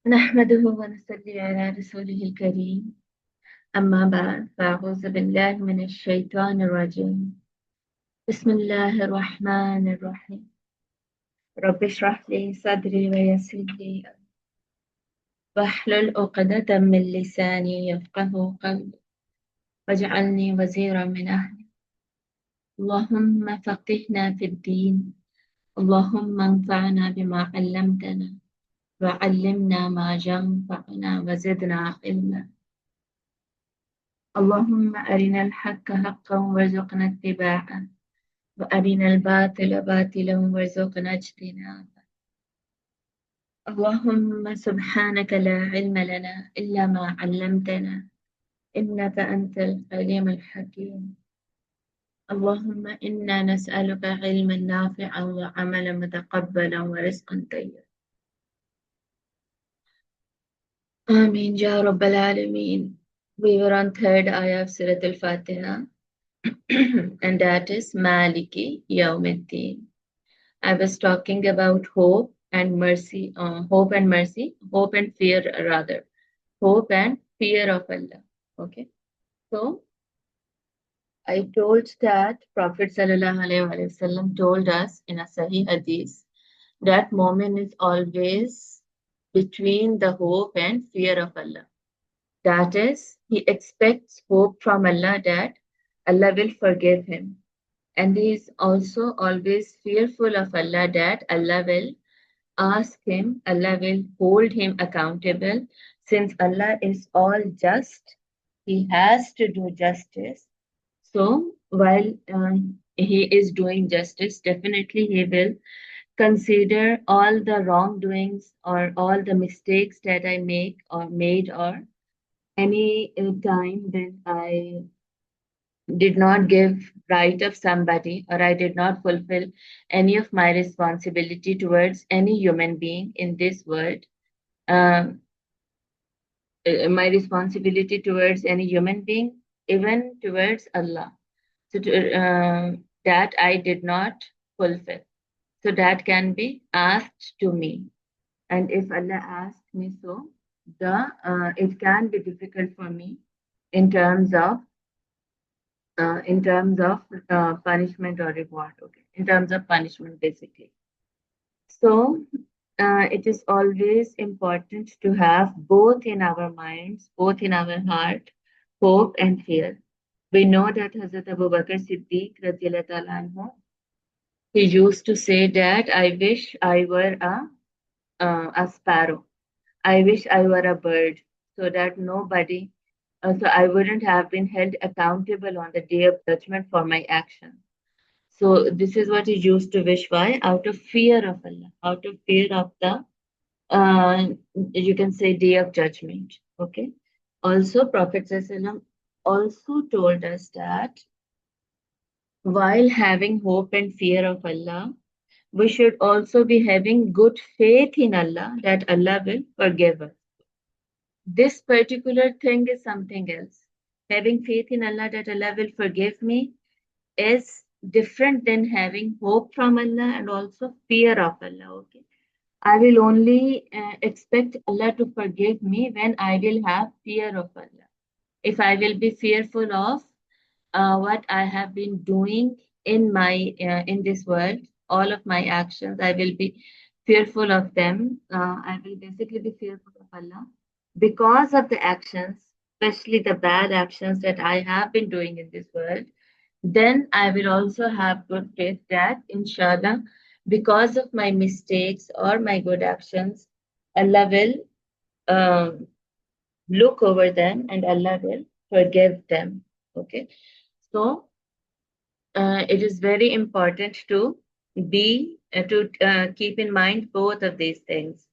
نحمده ونصلي على رسوله الكريم أما بعد فأعوذ بالله من الشيطان الرجيم بسم الله الرحمن الرحيم رب اشرح لي صدري ويسر لي واحلل عقدة من لساني يفقه قولي واجعلني وزيرا من أهلي اللهم فقهنا في الدين اللهم انفعنا بما علمتنا وعلمنا ما ينفعنا وزدنا علما اللهم أرنا الحق حقا وارزقنا اتباعه وأرنا الباطل باطلا وارزقنا اجتنابه اللهم سبحانك لا علم لنا إلا ما علمتنا إنك أنت العليم الحكيم اللهم إنا نسألك علما نافعا وعملا متقبلا ورزقا طيبا آمين يا رب العالمين. We were on third ayah of Surah Al-Fatihah and that is Maliki Yawmiddin. I was talking about hope and mercy, hope and fear rather, hope and fear of Allah. Okay, so I told that Prophet Sallallahu Alaihi Wasallam told us in a Sahih Hadith that moment is always between the hope and fear of Allah. That is, he expects hope from Allah that Allah will forgive him. And he is also always fearful of Allah that Allah will ask him, Allah will hold him accountable. Since Allah is all just, He has to do justice. So while He is doing justice, definitely He will consider all the wrongdoings or all the mistakes that I make or made or any time that I did not give right of somebody or I did not fulfill any of my responsibility towards any human being in this world, um, my responsibility towards any human being, even towards Allah. So that I did not fulfill. So that can be asked to me. And if Allah asks me so, the it can be difficult for me in terms of punishment or reward. Okay, in terms of punishment, basically. So it is always important to have both in our minds, both in our heart, hope and fear. We know that Hazrat Abu Bakr Siddiq, radiallahu ta'ala anhu, he used to say that I wish I were a sparrow. I wish I were a bird so that nobody, so I wouldn't have been held accountable on the day of judgment for my actions. So this is what he used to wish. Why? Out of fear of Allah, out of fear of the, uh, you can say, day of judgment. Okay. Also, Prophet ﷺ also told us that while having hope and fear of Allah, we should also be having good faith in Allah that Allah will forgive us. This particular thing is something else. Having faith in Allah that Allah will forgive me is different than having hope from Allah and also fear of Allah. Okay, I will only expect Allah to forgive me when I will have fear of Allah. If I will be fearful of what I have been doing in this world, all of my actions, I will be fearful of them. I will basically be fearful of Allah because of the actions, especially the bad actions that I have been doing in this world. Then I will also have good faith that, inshallah, because of my mistakes or my good actions, Allah will um, look over them and Allah will forgive them. Okay, so it is very important to be to keep in mind both of these things.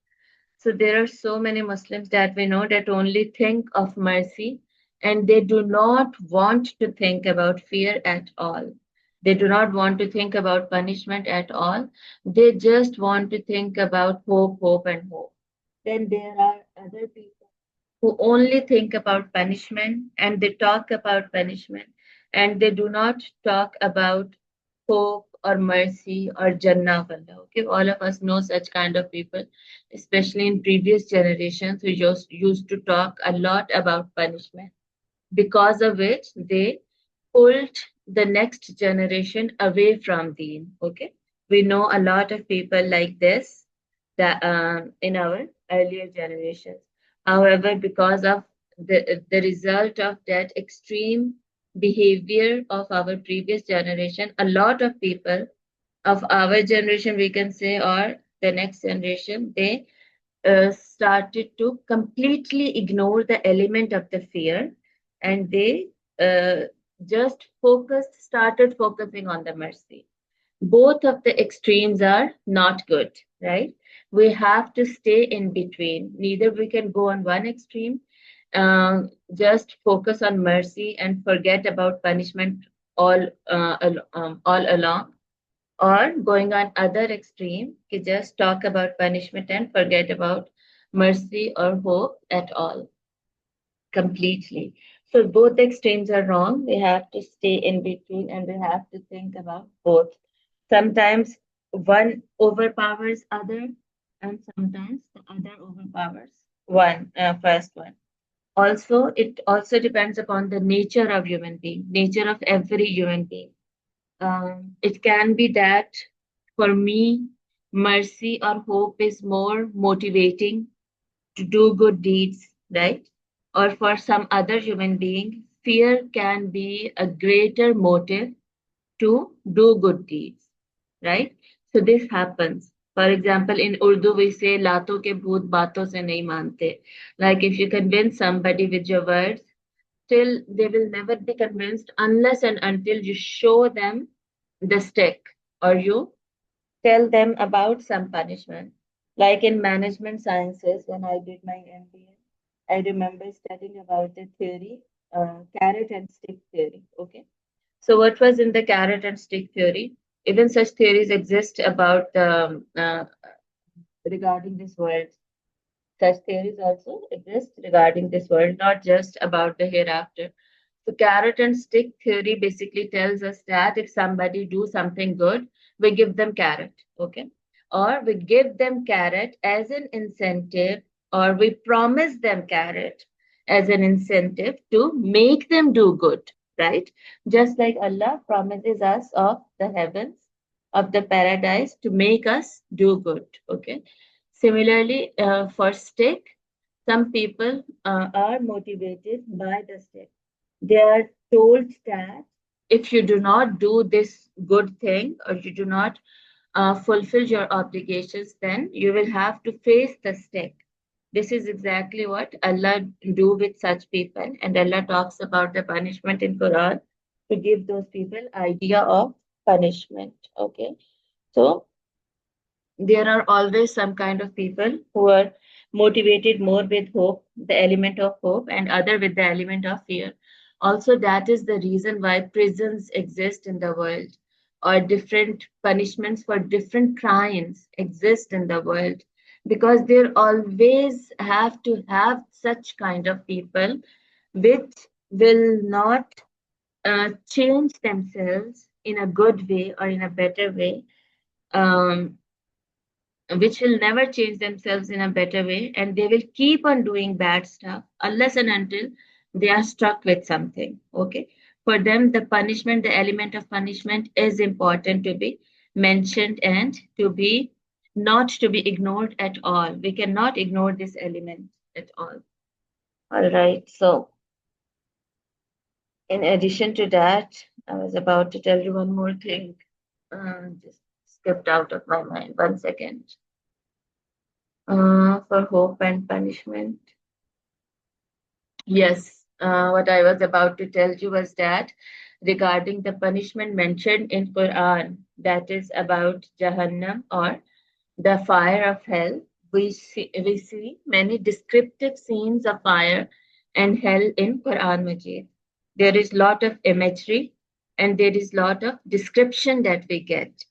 So there are so many Muslims that we know that only think of mercy and they do not want to think about fear at all. They do not want to think about punishment at all. They just want to think about hope, hope, and hope. Then there are other people who only think about punishment and they talk about punishment and they do not talk about hope or mercy or Jannah of Allah. Okay, all of us know such kind of people, especially in previous generations who just used to talk a lot about punishment, because of which they pulled the next generation away from Deen. Okay, we know a lot of people like this that in our earlier generations. However, because of the result of that extreme behavior of our previous generation, a lot of people of our generation, we can say, or the next generation, they started to completely ignore the element of the fear, and they uh, just started focusing on the mercy. Both of the extremes are not good, right? We have to stay in between. Neither we can go on one extreme, just focus on mercy and forget about punishment all along, or going on other extreme, you just talk about punishment and forget about mercy or hope at all completely. So both extremes are wrong. We have to stay in between and we have to think about both. Sometimes one overpowers other, and sometimes the other overpowers first one. Also, it also depends upon the nature of human being, nature of every human being. It can be that for me, mercy or hope is more motivating to do good deeds, right? Or for some other human being, fear can be a greater motive to do good deeds, right? So this happens. For example, in Urdu, we say, "Lato ke bhoot baaton se nahi mante." Like if you convince somebody with your words, still they will never be convinced unless and until you show them the stick, or you tell them about some punishment. Like in management sciences, when I did my MBA, I remember studying about the theory, carrot and stick theory. Okay. So, what was in the carrot and stick theory? Even such theories exist about regarding this world. Such theories also exist regarding this world, not just about the hereafter. So carrot and stick theory basically tells us that if somebody do something good, we give them carrot, okay? Or we give them carrot as an incentive, or we promise them carrot as an incentive to make them do good, right? Just like Allah promises us of the heavens, of the paradise to make us do good, okay? Similarly, for stick, some people are motivated by the stick. They are told that if you do not do this good thing, or you do not fulfill your obligations, then you will have to face the stick. This is exactly what Allah do with such people, and Allah talks about the punishment in Quran to give those people idea of punishment. Okay, so there are always some kind of people who are motivated more with hope, the element of hope, and other with the element of fear. Also, that is the reason why prisons exist in the world, or different punishments for different crimes exist in the world, because there always have to have such kind of people which will not change themselves in a good way or in a better way. Um, which will never change themselves in a better way, and they will keep on doing bad stuff unless and until they are stuck with something. Okay, for them the punishment, the element of punishment is important to be mentioned and to be not to be ignored at all. We cannot ignore this element at all right. So in addition to that, I was about to tell you one more thing, just skipped out of my mind. One second. For hope and punishment. Yes, what I was about to tell you was that regarding the punishment mentioned in Quran, that is about Jahannam or the fire of hell, we see many descriptive scenes of fire and hell in Quran Majid. There is lot of imagery and there is lot of description that we get.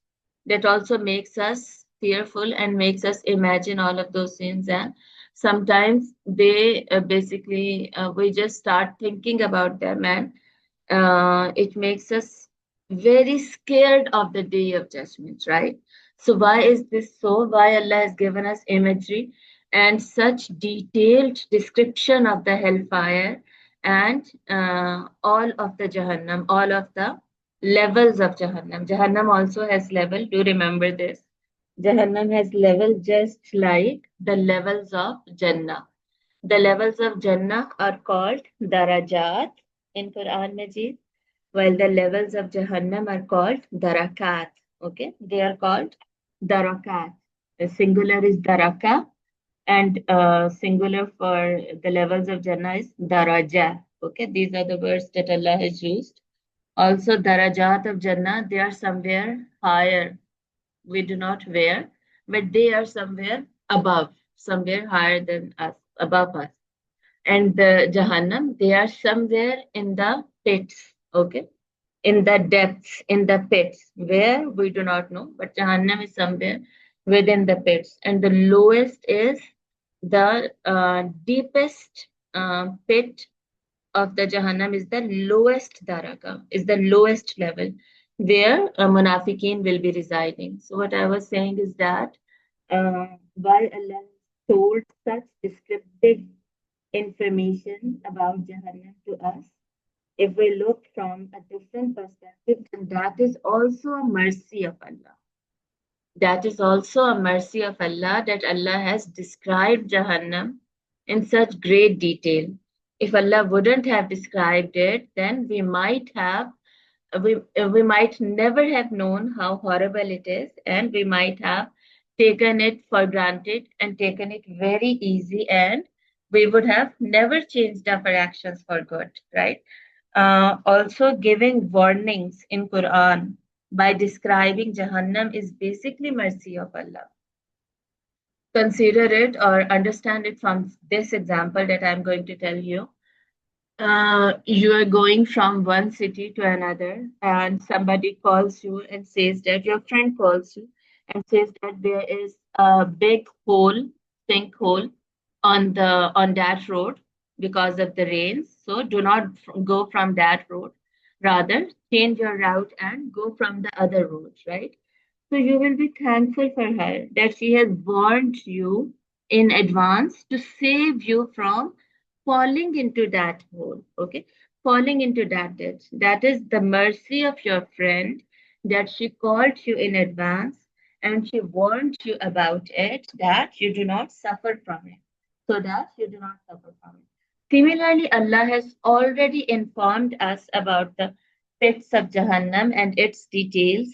That also makes us fearful and makes us imagine all of those scenes. And sometimes they basically we just start thinking about them, and it makes us very scared of the day of judgment, right? So why is this so? Why Allah has given us imagery and such detailed description of the hellfire and all of the Jahannam, all of the levels of Jahannam. Jahannam also has level. Do remember this. Jahannam has level just like the levels of Jannah. The levels of Jannah are called darajat in Quran Majid, while the levels of Jahannam are called darakat. Okay, they are called darakat. The singular is daraka, and singular for the levels of Jannah is daraja. Okay, these are the words that Allah has used. Also, darajat of Jannah, they are somewhere higher. We do not wear, but they are somewhere above, somewhere higher than us, above us. And the Jahannam, they are somewhere in the pits. Okay, in the depths, in the pits, where we do not know, but Jahannam is somewhere within the pits. And the lowest is the deepest pit of the Jahannam is the lowest daraka, is the lowest level where Munafiqeen will be residing. So what I was saying is that why Allah told such descriptive information about Jahannam to us, if we look from a different perspective, then that is also a mercy of Allah. That is also a mercy of Allah that Allah has described Jahannam in such great detail. If Allah wouldn't have described it, then we might never have known how horrible it is, and we might have taken it for granted and taken it very easy, and we would have never changed our actions for good, right? Also, giving warnings in Quran by describing Jahannam is basically mercy of Allah. Consider it or understand it from this example that I'm going to tell you. You are going from one city to another, and somebody calls you and says that your friend calls you and says that there is a big hole, sinkhole on that road because of the rains. So do not go from that road. Rather, change your route and go from the other road, right? So you will be thankful for her that she has warned you in advance to save you from falling into that hole, okay? Falling into that ditch. That is the mercy of your friend that she called you in advance and she warned you about it, that you do not suffer from it. So that you do not suffer from it. Similarly, Allah has already informed us about the pits of Jahannam and its details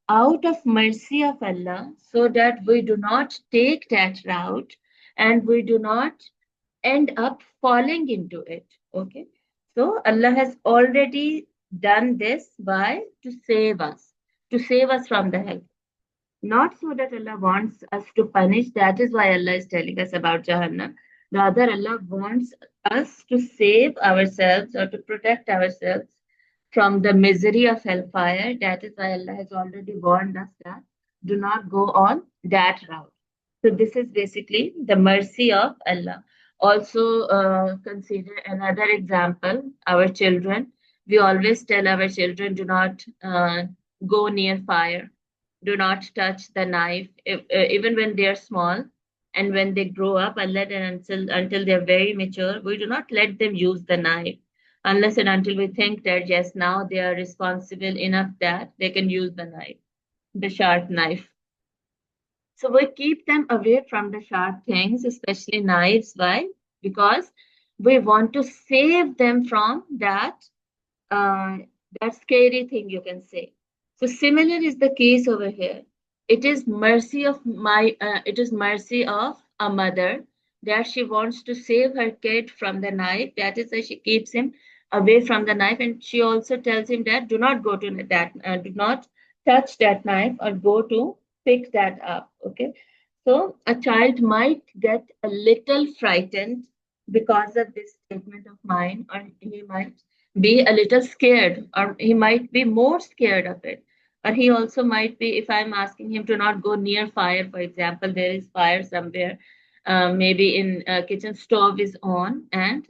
out of mercy of Allah so that we do not take that route and we do not end up falling into it. Okay. So Allah has already done this by to save us from the hell. Not so that Allah wants us to punish. That is why Allah is telling us about Jahannam. Rather, Allah wants us to save ourselves or to protect ourselves from the misery of hellfire. That is why Allah has already warned us that do not go on that route. So this is basically the mercy of Allah. Also, consider another example, our children. We always tell our children, do not go near fire, do not touch the knife, even when they are small. And when they grow up, until they are very mature, we do not let them use the knife unless and until we think that yes, now they are responsible enough that they can use the knife, the sharp knife. So we keep them away from the sharp things, especially knives. Why? Because we want to save them from uh, that scary thing, you can say. So similar is the case over here. It is mercy of a mother that she wants to save her kid from the knife. That is why she keeps him away from the knife, and she also tells him that do not go to do not touch that knife or go to pick that up. Okay, so a child might get a little frightened because of this statement of mine, or he might be a little scared, or he might be more scared of it. Or he also might be, if I'm asking him to not go near fire, for example, there is fire somewhere, maybe in kitchen stove is on, and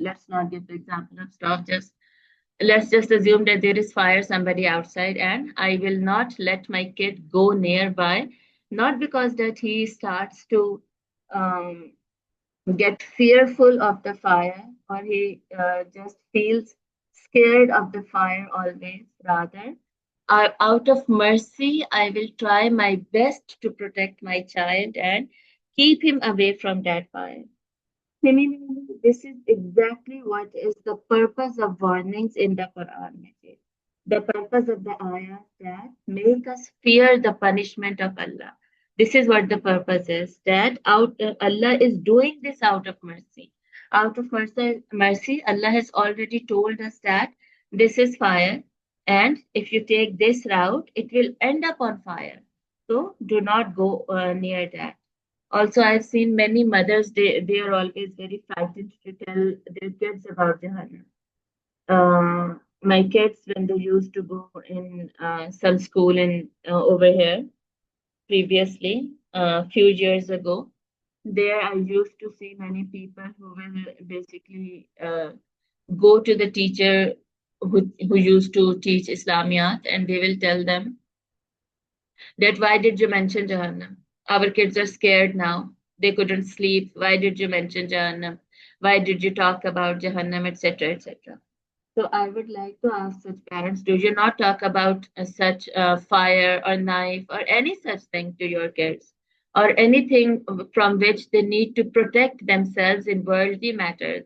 let's not give the example of stove, just Let's just assume that there is fire somebody outside, and I will not let my kid go nearby, not because that he starts to um, get fearful of the fire, or he just feels scared of the fire always. Rather, out of mercy, I will try my best to protect my child and keep him away from that fire. Similarly, this is exactly what is the purpose of warnings in the Quran. Majid. The purpose of the ayahs that make us fear the punishment of Allah. This is what the purpose is. That Allah is doing this out of mercy. Out of mercy, Allah has already told us that this is fire, and if you take this route, it will end up on fire. So do not go near that. Also, I've seen many mothers, they are always very frightened to tell their kids about Jahannam. My kids, when they used to go in some school in over here previously, a few years ago, there I used to see many people who will basically go to the teacher who used to teach Islamiyat, and they will tell them that why did you mention Jahannam? Our kids are scared now. They couldn't sleep. Why did you mention Jahannam? Why did you talk about Jahannam, etc., etc.? So I would like to ask such parents, do you not talk about such fire or knife or any such thing to your kids, or anything from which they need to protect themselves in worldly matters?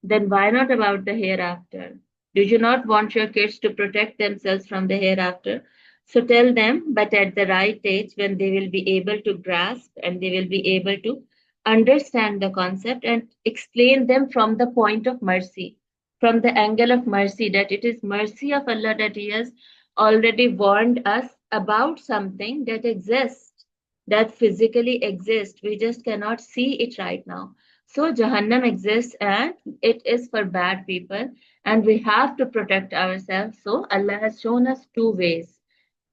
Then why not about the hereafter? Do you not want your kids to protect themselves from the hereafter? So tell them, but at the right age when they will be able to grasp and they will be able to understand the concept, and explain them from the point of mercy, from the angle of mercy, that it is mercy of Allah that He has already warned us about something that exists, that physically exists. We just cannot see it right now. So Jahannam exists, and it is for bad people, and we have to protect ourselves. So Allah has shown us two ways.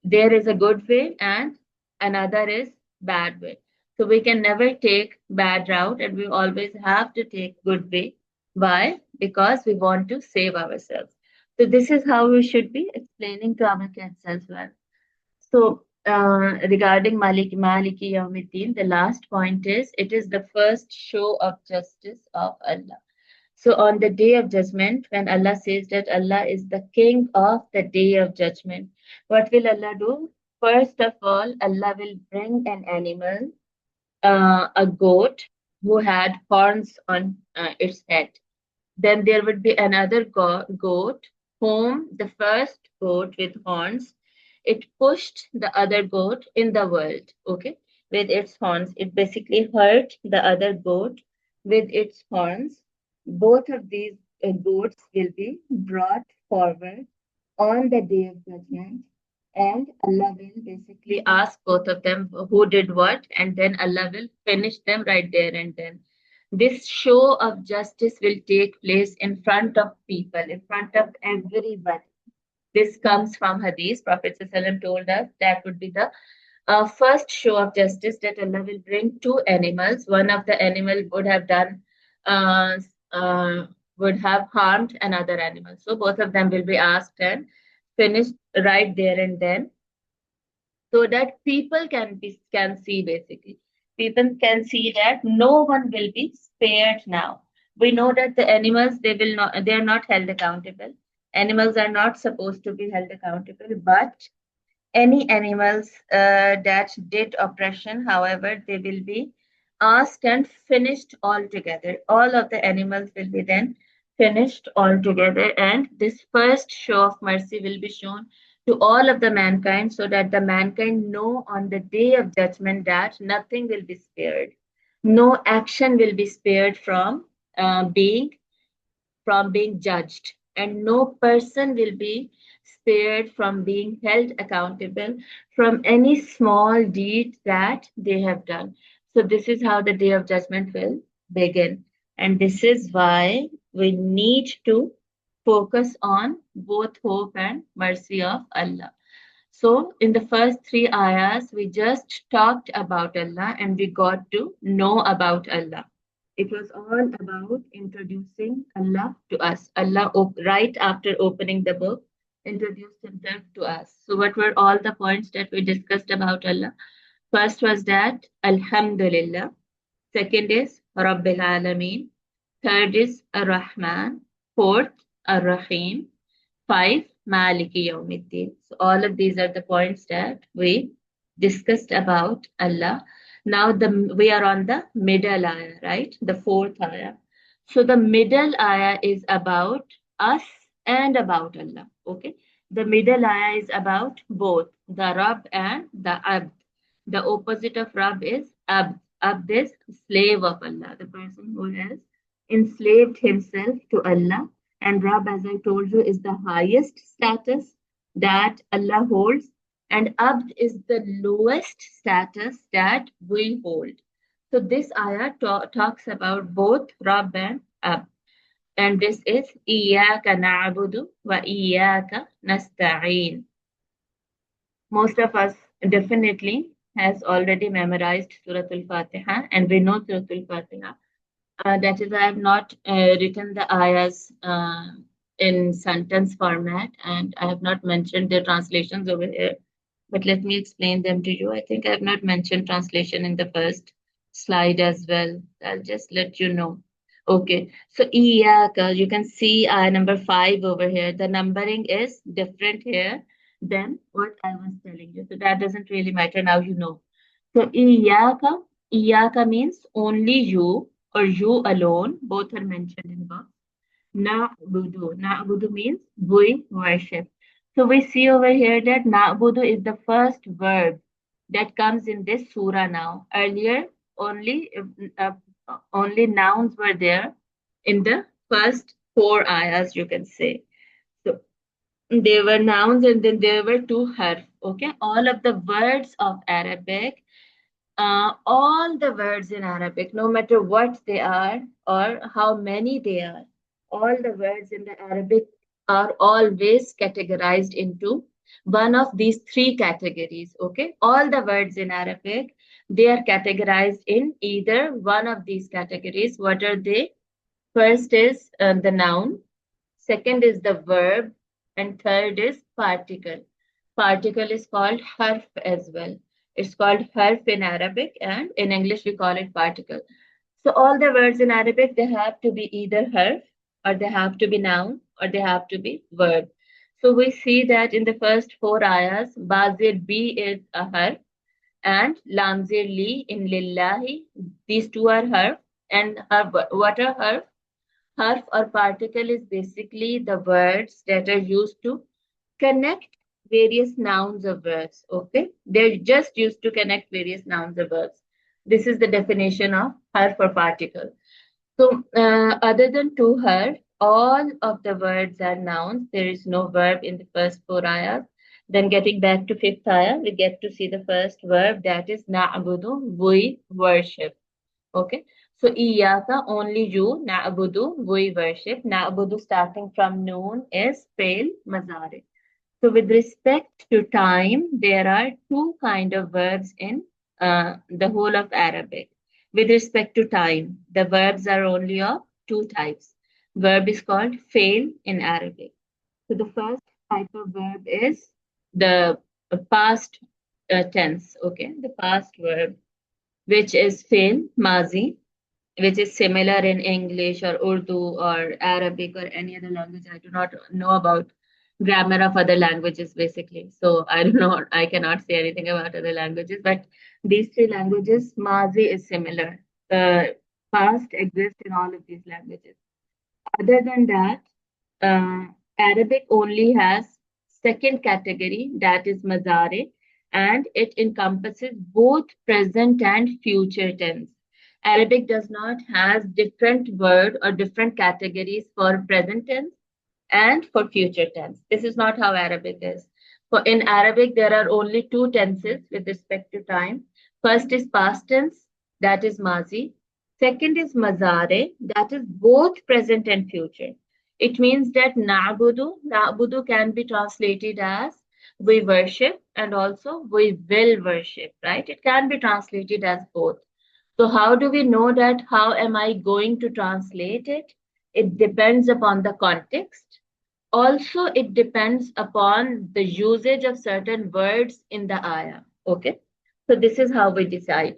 There is a good way and another is bad way. So we can never take bad route, and we always have to take good way. Why? Because we want to save ourselves. So this is how we should be explaining to our kids as well. So regarding Maliki Yawmiddin, the last point is it is the first show of justice of Allah. So on the day of judgment, when Allah says that Allah is the king of the day of judgment, what will Allah do? First of all, Allah will bring an animal, a goat who had horns on its head. Then there would be another goat, whom the first goat with horns, it pushed the other goat in the world, okay, with its horns. It basically hurt the other goat with its horns. Both of these goats will be brought forward on the day of judgment, and Allah will basically ask both of them who did what, and then Allah will finish them right there and then. This show of justice will take place in front of people, in front of everybody. This comes from Hadith. Prophet ﷺ told us that would be the first show of justice, that Allah will bring two animals. One of the animal would have done, uh, uh, would have harmed another animal. So both of them will be asked and finished right there and then, so that people can see, basically people can see that no one will be spared now. We know that the animals, they are not held accountable. Animals are not supposed to be held accountable, but any animals that did oppression, however, they will be asked and finished altogether. All of the animals will be then finished altogether, and this first show of mercy will be shown to all of the mankind, so that the mankind know on the day of judgment that nothing will be spared. No action will be spared being being judged, and no person will be spared from being held accountable from any small deed that they have done. So, this is how the day of judgment will begin. And this is why we need to focus on both hope and mercy of Allah. So, in the first three ayahs, we just talked about Allah and we got to know about Allah. It was all about introducing Allah to us. Allah, right after opening the book, introduced Himself to us. So, what were all the points that we discussed about Allah? First was that Alhamdulillah. Second is Rabbil Alameen. Third is Ar-Rahman. Fourth, Ar-Rahim. Five, Maliki Yawmiddin. So all of these are the points that we discussed about Allah. Now we are on the middle ayah, right? The fourth ayah. So the middle ayah is about us and about Allah. Okay. The middle ayah is about both the Rabb and the Abd. The opposite of Rabb is Abd. Abd is slave of Allah, the person who has enslaved himself to Allah. And Rab, as I told you, is the highest status that Allah holds, and Abd is the lowest status that we hold. So this ayah talks about both Rab and Abd. And this is Iyaka na'budu wa Iyaka nasta'een. Most of us definitely has already memorized Surah Al-Fatiha, and we know Surah Al-Fatiha. That is, I have not written the ayahs in sentence format, and I have not mentioned their translations over here. But let me explain them to you. I think I have not mentioned translation in the first slide as well. I'll just let you know. Okay, so Iyaka, you can see ayah number 5 over here. The numbering is different here than what I was telling you. So that doesn't really matter. Now you know. So Iyaka means only you or you alone. Both are mentioned in box. Na'budu means we worship. So we see over here that na'budu is the first verb that comes in this surah now. Earlier, only only nouns were there in the first four ayahs, you can say. So there were nouns and then there were two harf. Okay, all of the words of Arabic, all the words in Arabic, no matter what they are or how many they are, all the words in the Arabic are always categorized into one of these three categories. Okay, all the words in Arabic, they are categorized in either one of these categories. What are they? First is the noun, second is the verb, and third is particle. Particle is called harf as well. It's called harf in Arabic, and in English we call it particle. So all the words in Arabic, they have to be either harf, or they have to be noun, or they have to be verb. So we see that in the first four ayahs, Bazir B is a harf, and Lamzir Li in Lillahi, these two are harf. And what are harf? Harf or particle is basically the words that are used to connect various nouns or verbs. Okay, they're just used to connect various nouns or verbs. This is the definition of harf or particle. So, other than to harf, all of the words are nouns. There is no verb in the first four ayahs. Then, getting back to fifth ayah, we get to see the first verb, that is na'budu, we worship. Okay. So Iyaka, only you, Na'budu, we worship. Na'budu starting from noon is fail mazari. So with respect to time, there are two kind of verbs in the whole of Arabic. With respect to time, the verbs are only of two types. Verb is called fail in Arabic. So the first type of verb is the past tense, okay, the past verb, which is fail, mazi, which is similar in English or Urdu or Arabic or any other language. I do not know about grammar of other languages basically. So I don't know, I cannot say anything about other languages, but these three languages, Mazi is similar. Past exists in all of these languages. Other than that, uh, Arabic only has second category, that is Mazare, and it encompasses both present and future tense. Arabic does not have different word or different categories for present tense and for future tense. This is not how Arabic is. For in Arabic, there are only two tenses with respect to time. First is past tense, that is mazi. Second is mazare, that is both present and future. It means that na'budu can be translated as we worship and also we will worship, right? It can be translated as both. So how do we know that? How am I going to translate it? It depends upon the context. Also, it depends upon the usage of certain words in the ayah. Okay. So this is how we decide.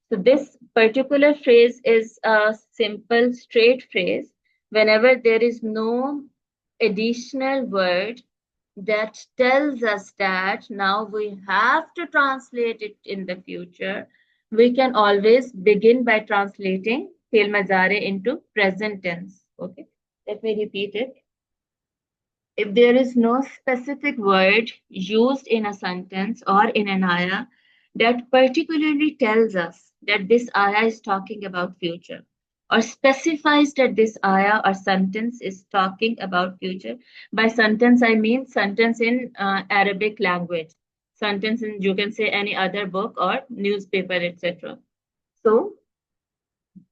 So this particular phrase is a simple, straight phrase. Whenever there is no additional word that tells us that now we have to translate it in the future, we can always begin by translating fil mazare into present tense. Okay, let me repeat it. If there is no specific word used in a sentence or in an ayah that particularly tells us that this ayah is talking about future, or specifies that this ayah or sentence is talking about future. By sentence, I mean sentence in Arabic language, sentence in, you can say, any other book or newspaper, etc. So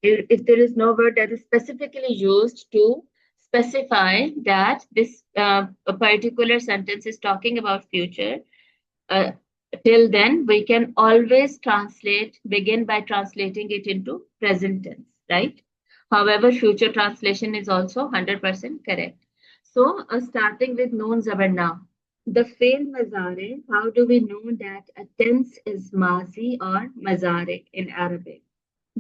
if there is no word that is specifically used to specify that this a particular sentence is talking about future, uh, till then we can always begin by translating it into present tense, right? However, future translation is also 100% correct. So, starting with noon zabar na, the fail mazare, how do we know that a tense is mazi or mazare in Arabic?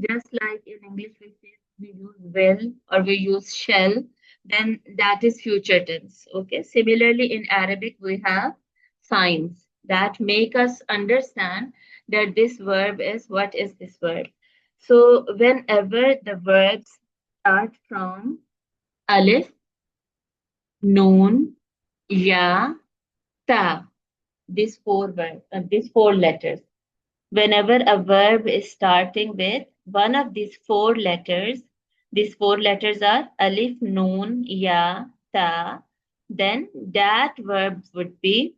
Just like in English, we say we use will or we use shall, then that is future tense. Okay. Similarly, in Arabic, we have signs that make us understand that this verb is what is this verb. So, whenever the verbs start from alif, noon, ya, ta, these four letters. Whenever a verb is starting with one of these four letters are alif, noon, ya, ta, then that verb would be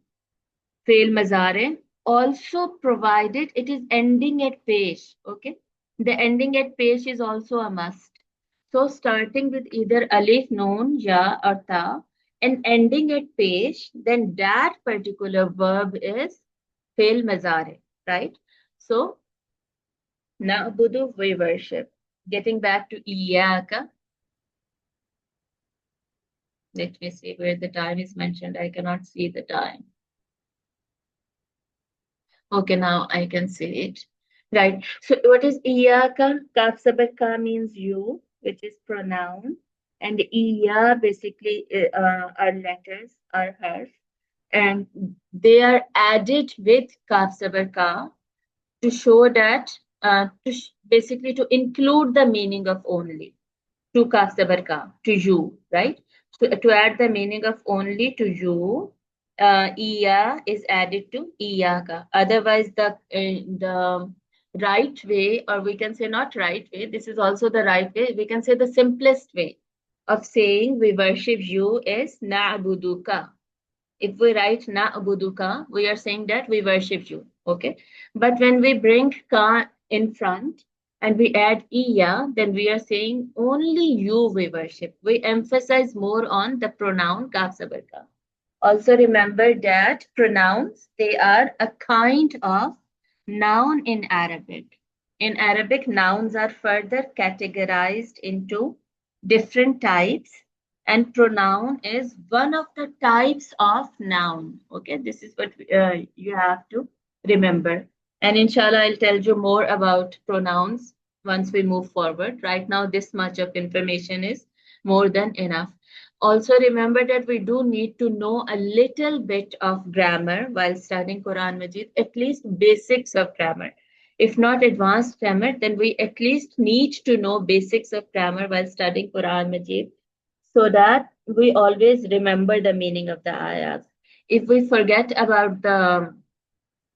fail mazare, also provided it is ending at pesh. Okay, the ending at pesh is also a must. So starting with either alif, noon, ya, or ta, and ending at pesh, then that particular verb is fail mazare, right? So Na'budu, we worship. Getting back to Iyaka, let me see where the time is mentioned. I cannot see the time. Okay, now I can see it. Right. So what is Iyaka? Kaf sabar ka means you, which is pronoun. And Iya basically are letters, are harf. And they are added with Kaf sabar ka to show that, basically to include the meaning of only. To ka sabar ka, to you, right? So to add the meaning of only to you, iya is added to iyaka. Otherwise, the right way, or we can say not right way, this is also the right way. We can say the simplest way of saying we worship you is na'buduka. If we write na'buduka, we are saying that we worship you. Okay. But when we bring ka in front and we add iya, then we are saying only you we worship. We emphasize more on the pronoun kaf sabar ka. Also remember that pronouns, they are a kind of noun in Arabic. In Arabic, nouns are further categorized into different types, and pronoun is one of the types of noun. Okay, this is what you have to remember. And inshallah, I'll tell you more about pronouns once we move forward. Right now, this much of information is more than enough. Also remember that we do need to know a little bit of grammar while studying Quran Majid, at least basics of grammar. If not advanced grammar, then we at least need to know basics of grammar while studying Quran Majid so that we always remember the meaning of the ayahs. If we forget about the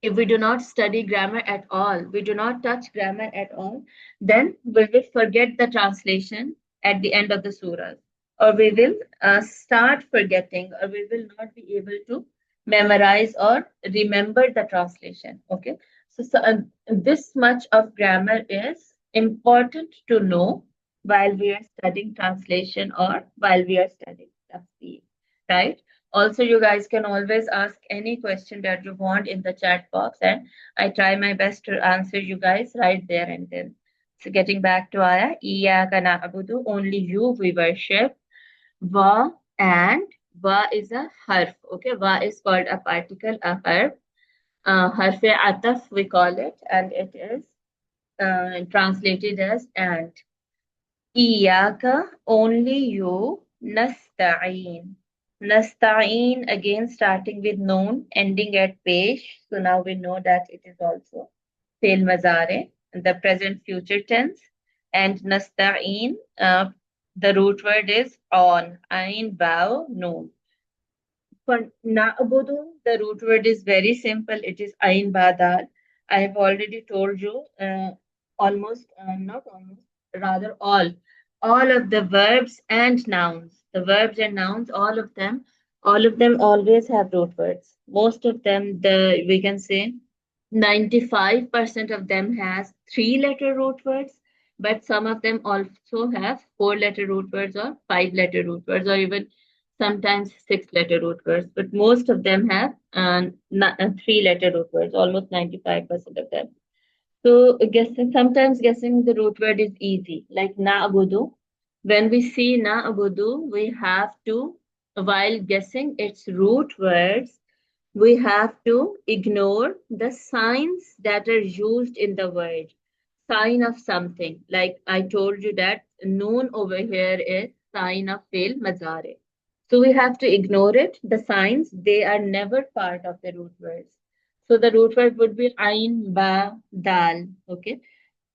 if we do not study grammar at all, we do not touch grammar at all, then we will forget the translation at the end of the surah, or we will start forgetting, or we will not be able to memorize or remember the translation. Okay, so this much of grammar is important to know while we are studying translation or while we are studying tafsir, right? Also, you guys can always ask any question that you want in the chat box, and I try my best to answer you guys right there and then. So getting back to Ayah, Iyaka na'budu, only you we worship. Va and va is a harf. Okay, va is called a particle, a harf. Harfe ataf we call it, and it is translated as and. Iyaka, only you, nasta'een. Nasta'een, again starting with noon, ending at pesh. So now we know that it is also fail mazare, the present future tense. And nasta'een, the root word is on, ain, bow, noon. For na'budu, the root word is very simple. It is ain badal. I have already told you almost, not almost, rather all of the verbs and nouns. The verbs and nouns, all of them always have root words. Most of them, we can say 95% of them has three-letter root words, but some of them also have four-letter root words or five-letter root words or even sometimes six-letter root words. But most of them have three-letter root words, almost 95% of them. So sometimes guessing the root word is easy, like na'budu. When we see na'budu, we have to, while guessing its root words, we have to ignore the signs that are used in the word. Sign of something. Like I told you that noon over here is sign of fail mazare. So we have to ignore it. The signs, they are never part of the root words. So the root word would be ain, ba, dal. Okay.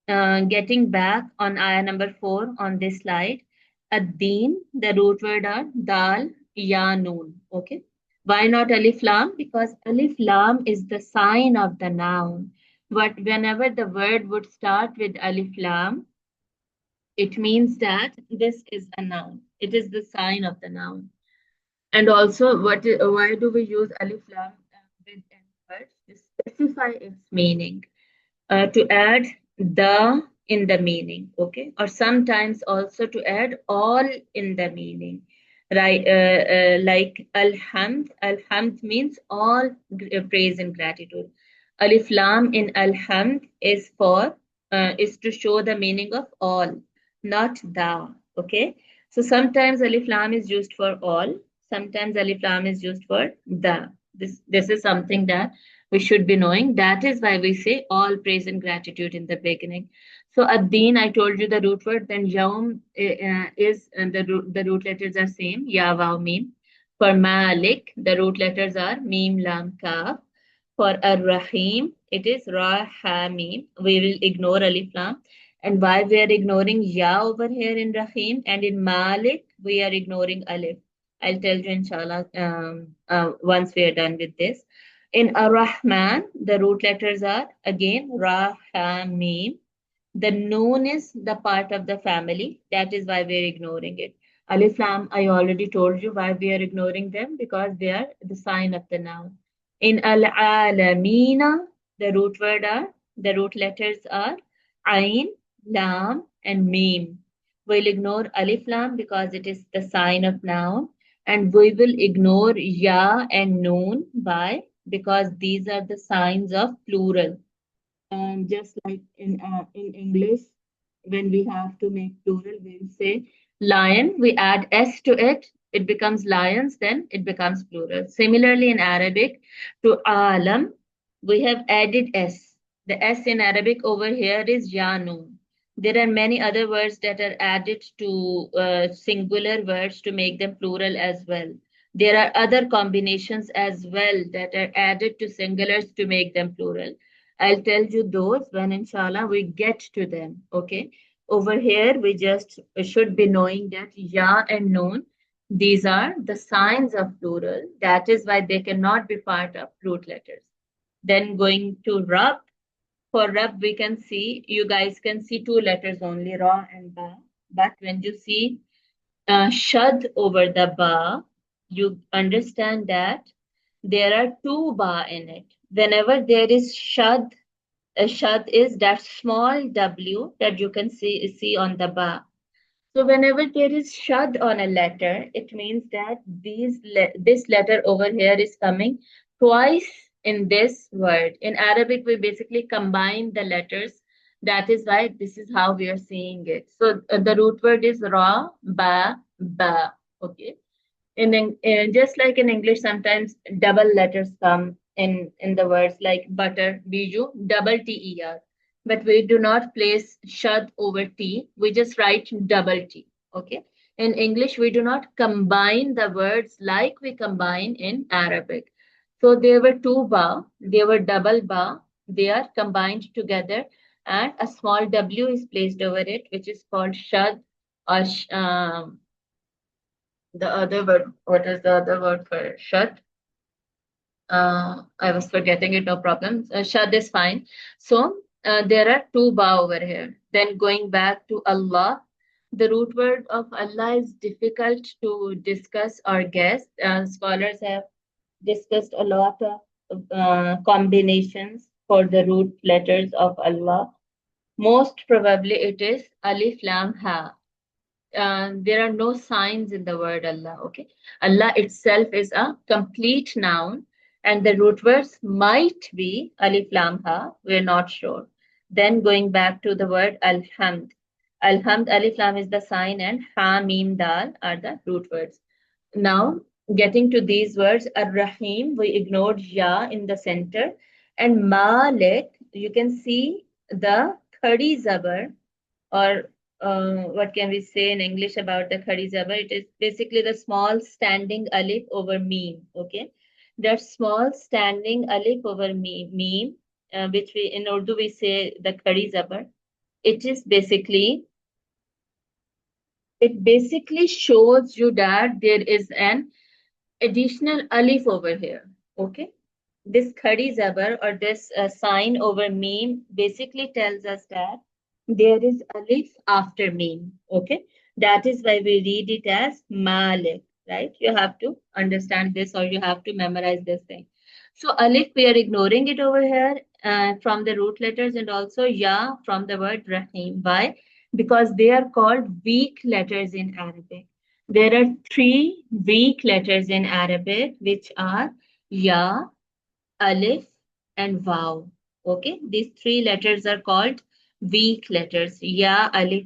Getting back on ayah number 4 on this slide, ad-deen, the root word are dal, ya, noon. Okay. Why not alif lam? Because alif lam is the sign of the noun. But whenever the word would start with alif lam, it means that this is a noun. It is the sign of the noun. And also, why do we use alif lam with any word? To specify its meaning, to add the in the meaning, okay, or sometimes also to add all in the meaning, right? Like alhamd means all praise and gratitude. Alif lam in alhamd is for is to show the meaning of all, not the. Okay, so sometimes alif lam is used for all, sometimes alif lam is used for the. This is something that we should be knowing. That is why we say all praise and gratitude in the beginning. So ad-deen, I told you the root word. Then yawm is the root letters are same. Ya, waw, mim. For Malik, the root letters are mim, lam, kaf. For ar-Rahim, it is ra, ha, mim. We will ignore alif lam. And why we are ignoring ya over here in Rahim, and in Malik we are ignoring alif. I'll tell you inshallah once we are done with this. In Ar-Rahman, the root letters are again Ra, Ha, Mim. The noon is the part of the family. That is why we are ignoring it. Alif Lam, I already told you why we are ignoring them, because they are the sign of the noun. In Al-Alamina, the root letters are Ain, Lam, and Mim. We'll ignore Alif Lam because it is the sign of noun, and we will ignore Ya and Noon. Why? Because these are the signs of plural. And just like in English, when we have to make plural, we'll say lion, we add s to it, it becomes lions, then it becomes plural. Similarly, in Arabic, to alam, we have added s. The s in Arabic over here is yanun. There are many other words that are added to singular words to make them plural as well. There are other combinations as well that are added to singulars to make them plural. I'll tell you those when inshallah we get to them. Okay. Over here, we just should be knowing that ya and noon, these are the signs of plural. That is why they cannot be part of root letters. Then going to rab. For rab, we can see, you guys can see two letters only, ra and ba. But when you see shad over the ba, you understand that there are two ba in it. Whenever there is shad, a shad is that small w that you can see on the ba. So whenever there is shad on a letter, it means that this letter over here is coming twice in this word. In Arabic, we basically combine the letters That is why this is how we are seeing it. So the root word is ra, ba, ba. Okay. Just like in English, sometimes double letters come in the words like butter, biju, double ter. But we do not place shad over t. We just write double t. Okay. In English, we do not combine the words like we combine in Arabic. So there were two ba, they were double ba. They are combined together, and a small w is placed over it, which is called shad or the other word, what is the other word for shut? I was forgetting it, no problem. Shad is fine. So there are two ba over here. Then going back to Allah, the root word of Allah is difficult to discuss or guess. Scholars have discussed a lot of combinations for the root letters of Allah. Most probably it is Alif Lam Ha. There are no signs in the word Allah. Okay, Allah itself is a complete noun, and the root words might be alif lam ha. We're not sure. Then going back to the word alhamd. Alhamd, alif lam is the sign, and ha mim dal are the root words. Now, getting to these words, ar-Rahim, we ignored ya in the center, and Malik, you can see the khadi zabar, or what can we say in English about the khadi zabar? It is basically the small standing alif over meme. Okay, that small standing alif over meme, which we in Urdu we say the khadi zabar. It is basically it basically shows you that there is an additional alif over here. Okay, this khadi zabar or this sign over meme basically tells us that there is alif after meme. Okay, that is why we read it as malik, right? You have to understand this, or you have to memorize this thing. So alif, we are ignoring it over here from the root letters, and also ya from the word rahim. Why? Because they are called weak letters in Arabic. There are three weak letters in Arabic, which are ya, alif, and waw. Okay, these three letters are called weak letters. Ya, alif,